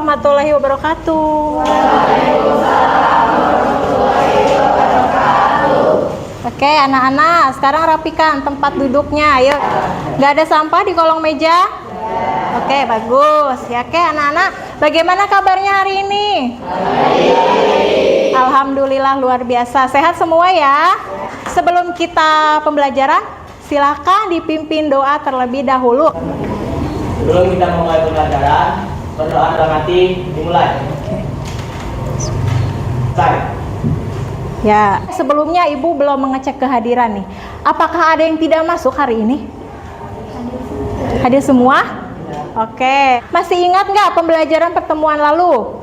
warahmatullahi wabarakatuh. Oke, anak-anak, sekarang rapikan tempat duduknya. Ayo, nggak ada sampah di kolong meja? Oke, bagus. Ya, oke, anak-anak, bagaimana kabarnya hari ini? Alhamdulillah, luar biasa. Sehat semua ya? Sebelum kita pembelajaran, silahkan dipimpin doa terlebih dahulu. Sebelum kita memulai pembelajaran, berdoa dalam hati dimulai. Ya, sebelumnya Ibu belum mengecek kehadiran nih. Apakah ada yang tidak masuk hari ini? Hadir semua? Oke. Masih ingat nggak pembelajaran pertemuan lalu?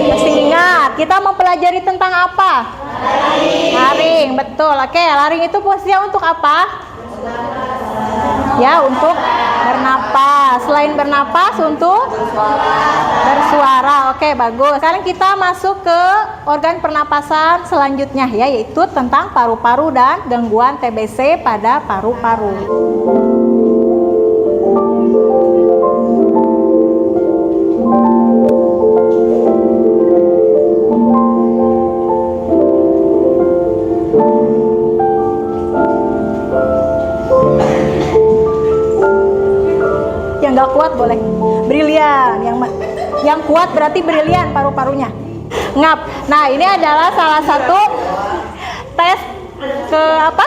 Masih ingat. Kita mempelajari tentang apa? Laring, betul. Oke, laring itu fungsinya untuk apa? Ya, untuk bernapas. Selain bernapas, untuk bersuara. Oke, bagus. Sekarang kita masuk ke organ pernapasan selanjutnya ya, yaitu tentang paru-paru dan gangguan TBC pada paru-paru. Nggak kuat boleh brilian, yang kuat berarti brilian paru-parunya ngap. Nah, ini adalah salah satu tes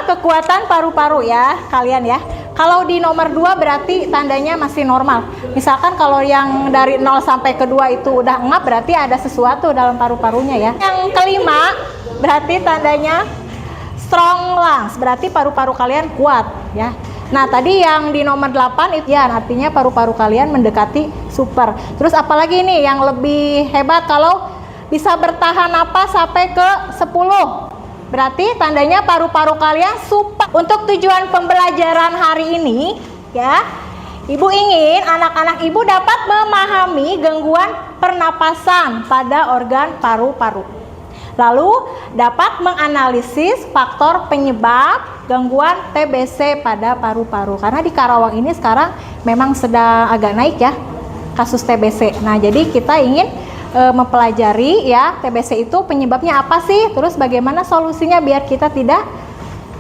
kekuatan paru-paru ya kalian ya. Kalau di nomor 2 berarti tandanya masih normal. Misalkan kalau yang dari 0 sampai ke 2 itu udah ngap, berarti ada sesuatu dalam paru-parunya ya. Yang kelima berarti tandanya strong lungs, berarti paru-paru kalian kuat ya. Nah, tadi yang di nomor 8 itu ya artinya paru-paru kalian mendekati super. Terus apalagi nih yang lebih hebat, kalau bisa bertahan napas sampai ke 10. Berarti tandanya paru-paru kalian super. Untuk tujuan pembelajaran hari ini ya, Ibu ingin anak-anak Ibu dapat memahami gangguan pernapasan pada organ paru-paru. Lalu dapat menganalisis faktor penyebab gangguan TBC pada paru-paru. Karena di Karawang ini sekarang memang sedang agak naik ya kasus TBC. Nah, jadi kita ingin mempelajari ya TBC itu penyebabnya apa sih? Terus bagaimana solusinya biar kita tidak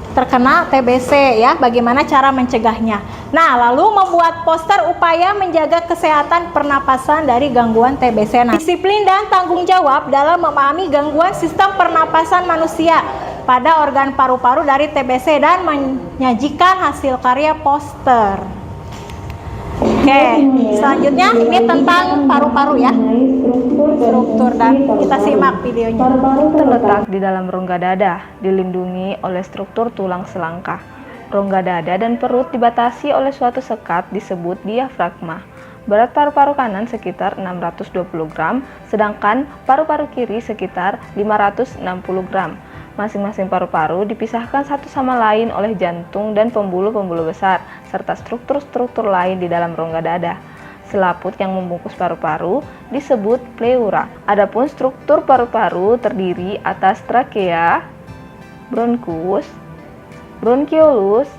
terkena TBC ya, bagaimana cara mencegahnya. Nah, lalu membuat poster upaya menjaga kesehatan pernapasan dari gangguan TBC. Nah, disiplin dan tanggung jawab dalam memahami gangguan sistem pernapasan manusia pada organ paru-paru dari TBC dan menyajikan hasil karya poster. Oke, selanjutnya ini tentang paru-paru ya, struktur, dan kita simak videonya. Paru-paru terletak di dalam rongga dada, dilindungi oleh struktur tulang selangkah. Rongga dada dan perut dibatasi oleh suatu sekat disebut diafragma. Berat paru-paru kanan sekitar 620 gram, sedangkan paru-paru kiri sekitar 560 gram. Masing-masing paru-paru dipisahkan satu sama lain oleh jantung dan pembuluh-pembuluh besar, serta struktur-struktur lain di dalam rongga dada. Selaput yang membungkus paru-paru disebut pleura. Adapun struktur paru-paru terdiri atas trakea, bronkus, bronkiolus,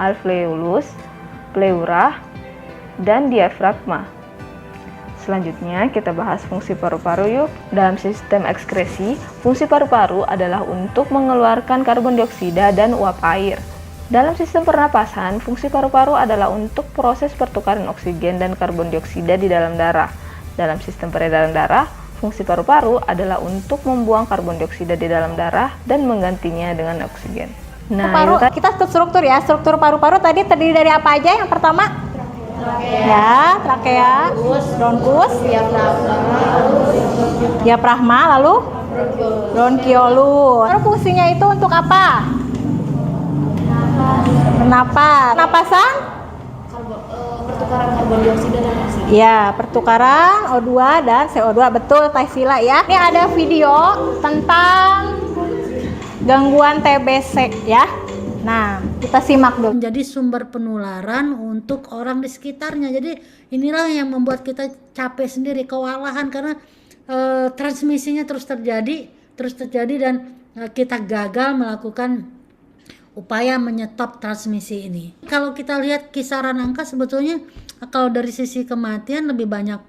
alveolus, pleura, dan diafragma. Selanjutnya kita bahas fungsi paru-paru yuk. Dalam sistem ekskresi, fungsi paru-paru adalah untuk mengeluarkan karbon dioksida dan uap air. Dalam sistem pernapasan, fungsi paru-paru adalah untuk proses pertukaran oksigen dan karbon dioksida di dalam darah. Dalam sistem peredaran darah, fungsi paru-paru adalah untuk membuang karbon dioksida di dalam darah dan menggantinya dengan oksigen. Nah, paru, kita struktur ya. Struktur paru-paru tadi terdiri dari apa aja? Yang pertama ya, trakea, bronkus, diafragma, lalu bronkiolus. Fungsinya itu untuk apa? Bernapas. Pernapasan? Pertukaran karbon dioksida dan oksigen. Ya, pertukaran O2 dan CO2, betul Taisila ya. Ini ada video tentang gangguan TBC ya. Nah, kita simak dulu. Menjadi sumber penularan untuk orang di sekitarnya. Jadi inilah yang membuat kita capek sendiri, kewalahan karena transmisinya terus terjadi dan kita gagal melakukan upaya menyetop transmisi ini. Kalau kita lihat kisaran angka sebetulnya kalau dari sisi kematian lebih banyak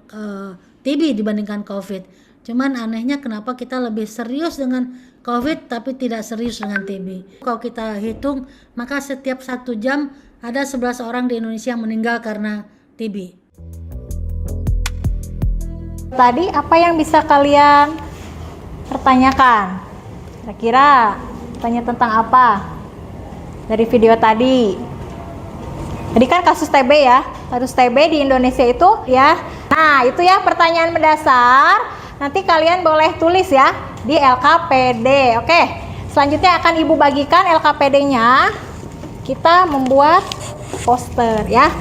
TB dibandingkan COVID. Cuman anehnya kenapa kita lebih serius dengan COVID tapi tidak serius dengan TB. Kalau kita hitung, maka setiap 1 jam ada 11 orang di Indonesia yang meninggal karena TB. Tadi apa yang bisa kalian pertanyakan? Kira-kira tanya tentang apa dari video tadi? Tadi kan kasus TB ya, kasus TB di Indonesia itu ya. Nah itu ya pertanyaan mendasar. Nanti kalian boleh tulis ya di LKPD. Oke, selanjutnya akan Ibu bagikan LKPD-nya. Kita membuat poster ya.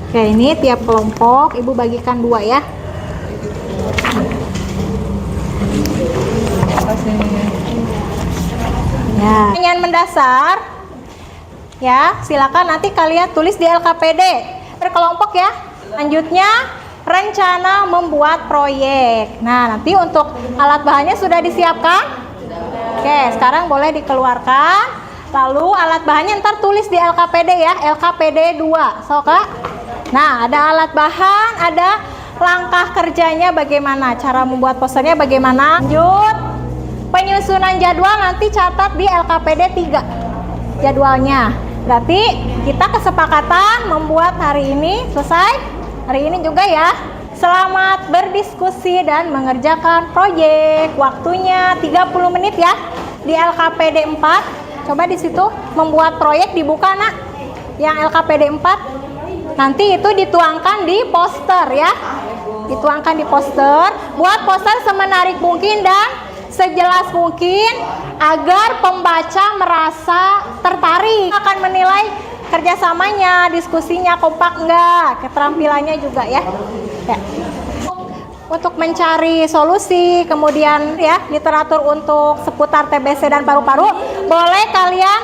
Oke, ini tiap kelompok Ibu bagikan 2 ya. Ya, pertanyaan mendasar ya, silakan nanti kalian tulis di LKPD berkelompok ya. Selanjutnya rencana membuat proyek. Nah, nanti untuk alat bahannya sudah disiapkan? Oke, sekarang boleh dikeluarkan. Lalu alat bahannya ntar tulis di LKPD ya, LKPD 2. So, Kak. Nah, ada alat bahan, ada langkah kerjanya bagaimana, cara membuat posternya bagaimana. Lanjut, penyusunan jadwal nanti catat di LKPD 3 jadwalnya. Berarti kita kesepakatan membuat hari ini selesai. Hari ini juga ya. Selamat berdiskusi dan mengerjakan proyek. Waktunya 30 menit ya. Di LKPD 4. Coba di situ membuat proyek dibuka nak. Yang LKPD 4. Nanti itu dituangkan di poster ya. Dituangkan di poster. Buat poster semenarik mungkin dan sejelas mungkin agar pembaca merasa tertarik, akan menilai kerjasamanya, diskusinya kompak enggak, keterampilannya juga ya. Untuk mencari solusi, kemudian ya literatur untuk seputar TBC dan paru-paru, boleh kalian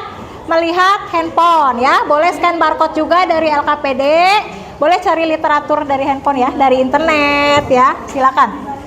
melihat handphone ya, boleh scan barcode juga dari LKPD, boleh cari literatur dari handphone ya, dari internet ya, silakan.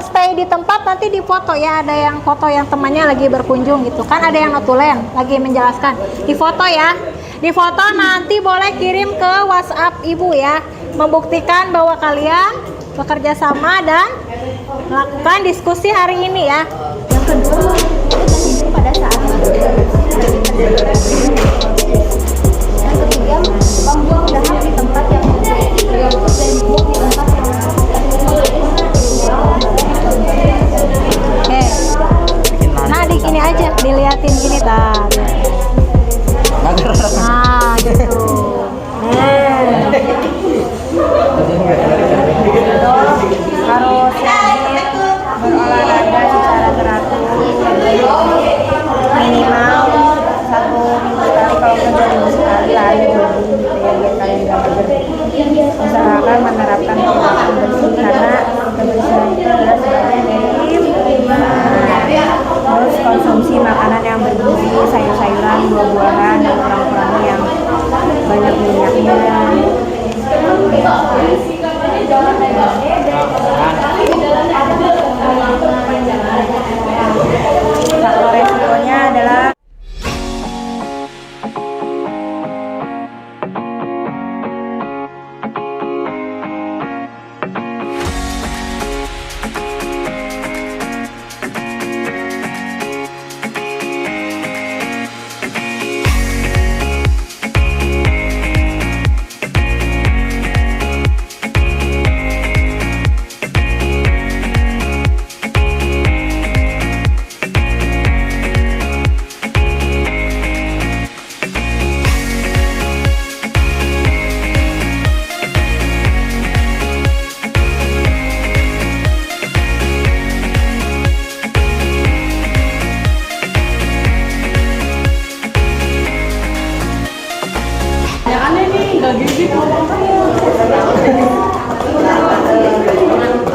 Stay di tempat nanti difoto ya, ada yang foto yang temannya lagi berkunjung gitu kan, ada yang notulen lagi menjelaskan, difoto ya, difoto nanti boleh kirim ke WhatsApp Ibu ya, membuktikan bahwa kalian bekerja sama dan melakukan diskusi hari ini ya. Yang kedua pada saat yang ketiga membuang dahak di tempat yang dan di tempat yang Oke. Nah, di sini aja diliatin gini tar. Nah, gitu. Harus berolahraga secara teratur. Minimal 1 minggu sekali, kalau kerja 2 sekali lari jogging gitu ya, biar kalian gak mager. Usahakan menerapkan pola makan bersih karena kebersihan itu adalah sebagian dari terus konsumsi makanan yang bergizi, sayur-sayuran, buah-buahan, dan kurang-kurangnya yang banyak minyaknya. Faktor resikonya adalah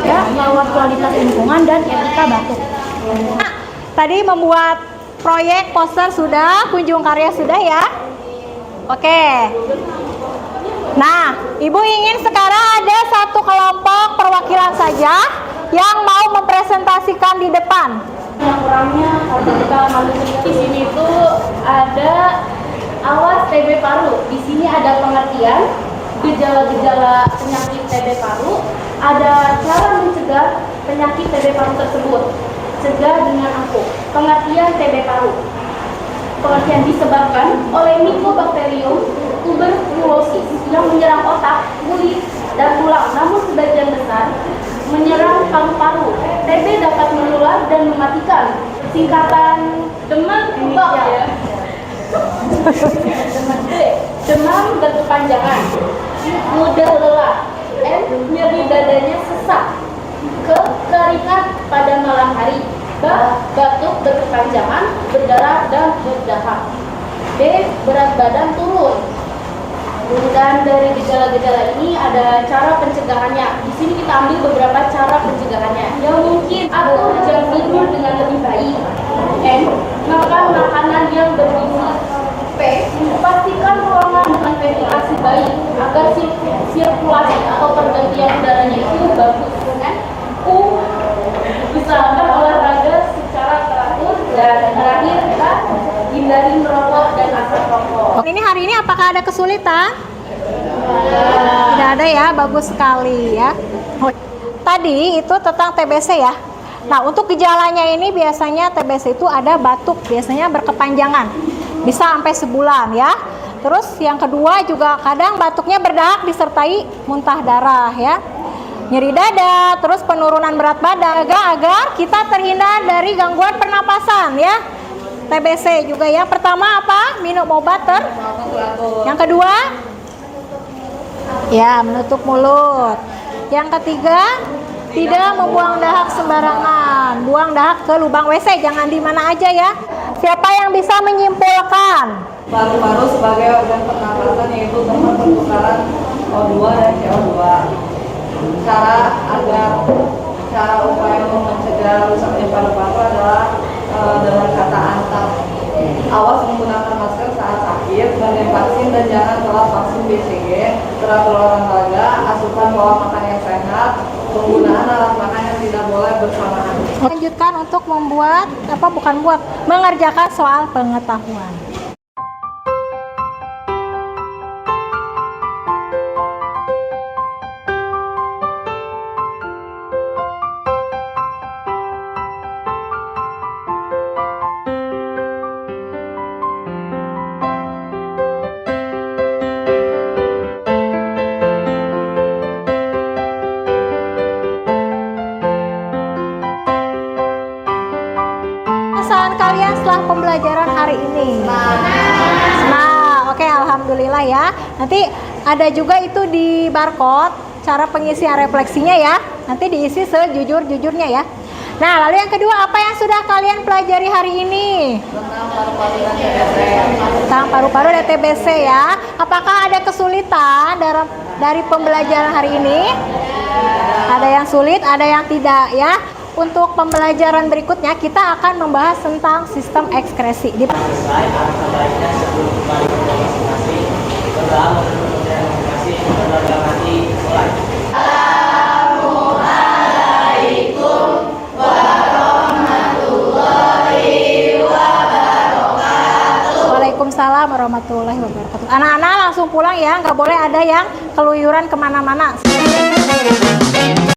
ya, merawat kualitas lingkungan dan etika batuk. Nah, tadi membuat proyek poster sudah, kunjung karya sudah ya. Oke. Nah, Ibu ingin sekarang ada satu kelompok perwakilan saja yang mau mempresentasikan di depan. Yang kurangnya kalau kita manusia di sini itu ada awas TB paru. Di sini ada pengertian gejala-gejala penyakit TB paru, ada cara mencegah penyakit TB paru tersebut. Cegah dengan ampuh. Pengertian TB paru. Pengertian disebabkan oleh Mycobacterium tuberculosis yang menyerang otak, kulit, dan tulang, namun sebagian besar menyerang paru-paru. TB dapat menular dan mematikan. Singkatan demam kubak ya. Demam berkepanjangan, mudah lelah, nyeri dadanya sesak, kekeringan pada malam hari, batuk berkepanjangan, berdarah dan berdahak. B. Berat badan turun. Dan dari gejala-gejala ini ada cara pencegahannya. Di sini kita ambil beberapa cara pencegahannya. Yang mungkin atur jam tidur dengan lebih baik. N. Makan makanan yang bergizi. P. Pastikan ruangan dengan ventilasi baik agar sirkulasi atau pergantian udaranya itu bagus. U. Usahakan olahraga secara teratur. Dan terakhir kita hindari merokok dan asap rokok. Ini hari ini apakah ada kesulitan? Tidak ada ya, bagus sekali ya. Tadi itu tentang TBC ya. Nah, untuk gejalanya ini biasanya TBC itu ada batuk, biasanya berkepanjangan. Bisa sampai sebulan ya. Terus yang kedua juga kadang batuknya berdahak disertai muntah darah ya. Nyeri dada, terus penurunan berat badan agar kita terhindar dari gangguan pernapasan ya. TBC juga ya. Pertama apa? Minum obat Yang kedua? Ya, menutup mulut. Yang ketiga, tidak membuang dahak sembarangan. Buang dahak ke lubang WC, jangan di mana aja ya. Siapa yang bisa menyimpulkan? Paru-paru sebagai organ pernapasan yaitu tempat pertukaran O2 dan CO2. Cara upaya mencegah rusaknya paru-paru adalah dengan kata antap. Awas menggunakan masker saat sakit, menerima vaksin dan jangan telat vaksin BCG, teratur olahraga, asupan pola makan yang sehat, penggunaan alat makan yang tidak boleh bersamaan. Lanjutkan untuk mengerjakan soal pengetahuan. Perasaan kalian setelah pembelajaran hari ini? Nah, oke, alhamdulillah ya. Nanti ada juga itu di barcode cara pengisian refleksinya ya. Nanti diisi sejujur-jujurnya ya. Nah, lalu yang kedua, apa yang sudah kalian pelajari hari ini? Tentang paru-paru dan TBC ya. Apakah ada kesulitan dari pembelajaran hari ini? Ada yang sulit, ada yang tidak ya. Untuk pembelajaran berikutnya kita akan membahas tentang sistem ekskresi. Selesai, alangkah baiknya sebelum kembali ke rumah masing-masing, berdoa menurut Kementerian Komunikasi, berdoa dalam hati, mulai. Assalamualaikum warahmatullahi wabarakatuh. Waalaikumsalam warahmatullahi wabarakatuh. Anak-anak langsung pulang ya, nggak boleh ada yang keluyuran kemana-mana.